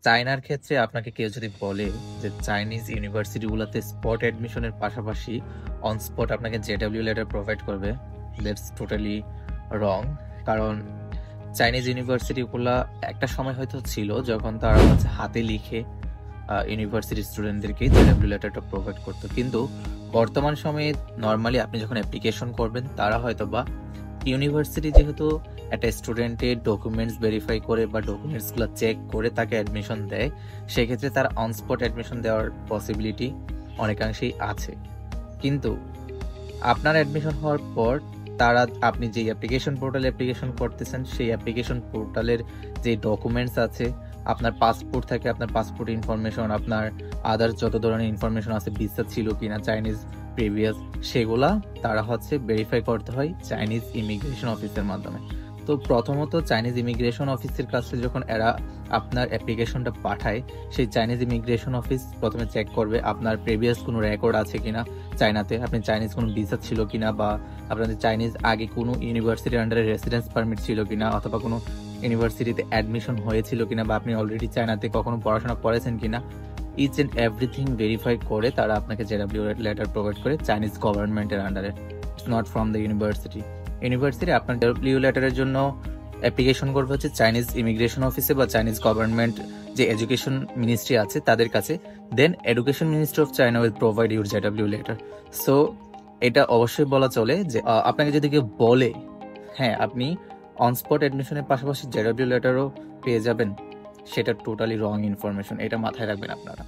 চায়নার ক্ষেত্রে আপনাকে কেউ যদি বলে যে চাইনিজ ইউনিভার্সিটিগুলোতে স্পট অ্যাডমিশনের পাশাপাশি অন স্পট আপনাকে জেডব্লিউ লেটার প্রোভাইড করবে, দ্যাটস টোটালি রং। কারণ চাইনিজ ইউনিভার্সিটিগুলা একটা সময় হয়তো ছিল যখন তারা হচ্ছে হাতে লিখে ইউনিভার্সিটি স্টুডেন্টদেরকে জেডব্লিউ লেটারটা প্রোভাইড করতো, কিন্তু বর্তমান সময়ে নর্মালি আপনি যখন অ্যাপ্লিকেশন করবেন তারা হয়তো বা ইউনিভার্সিটি যেহেতু একটা স্টুডেন্টের ডকুমেন্টস ভেরিফাই করে বা ডকুমেন্টসগুলো চেক করে তাকে অ্যাডমিশন দেয়, সেক্ষেত্রে তার অনস্পট অ্যাডমিশন দেওয়ার পসিবিলিটি অনেকাংশেই আছে। কিন্তু আপনার অ্যাডমিশন হওয়ার পর তারা আপনি যে অ্যাপ্লিকেশন পোর্টালে অ্যাপ্লিকেশন করতেছেন সেই অ্যাপ্লিকেশন পোর্টালের যে ডকুমেন্টস আছে, আপনার পাসপোর্ট থাকে, আপনার পাসপোর্ট ইনফরমেশন, আপনার আদার্স যত ধরনের ইনফরমেশন আছে, ভিসা ছিল কিনা চাইনিজ প্রিভিয়াস, সেগুলা তারা হচ্ছে ভেরিফাই করতে হয় চাইনিজ ইমিগ্রেশন অফিসের মাধ্যমে। তো প্রথমত চাইনিজ ইমিগ্রেশন অফিসের কাছে যখন এরা আপনার অ্যাপ্লিকেশনটা পাঠায়, সেই চাইনিজ ইমিগ্রেশন অফিস প্রথমে চেক করবে আপনার প্রিভিয়াস কোনো রেকর্ড আছে কিনা চায়নাতে, আপনি চাইনিজ কোনো ভিসা ছিল কিনা, বা আপনাদের চাইনিজ আগে কোনো ইউনিভার্সিটির আন্ডারে রেসিডেন্স পারমিট ছিল কিনা, অথবা কোনো ইউনিভার্সিটিতে অ্যাডমিশন হয়েছিল কিনা, বা আপনি অলরেডি চায়নাতে কখনো পড়াশোনা করেছেন কিনা, ইচ অ্যান্ড এভরিথিং ভেরিফাই করে তারা আপনাকে জেডব্লিউ লেটার প্রোভাইড করে চাইনিজ গভর্নমেন্টের আন্ডারে, it's not from the university. University আপনার জেডব্লিউ লেটারের জন্য অ্যাপ্লিকেশন করবে হচ্ছে চাইনিজ ইমিগ্রেশন অফিসে বা চাইনিজ গভর্নমেন্ট যে এডুকেশন মিনিস্ট্রি আছে তাদের কাছে, then education ministry of China will provide your JW letter. So এটা অবশ্যই বলা চলে যে আপনাকে যদি কেউ বলে হ্যাঁ আপনি অনস্পট অ্যাডমিশনের পাশাপাশি জেডব্লিউ লেটারও পেয়ে যাবেন, সেটা টোটালি রং ইনফরমেশন, এটা মাথায় রাখবেন আপনারা।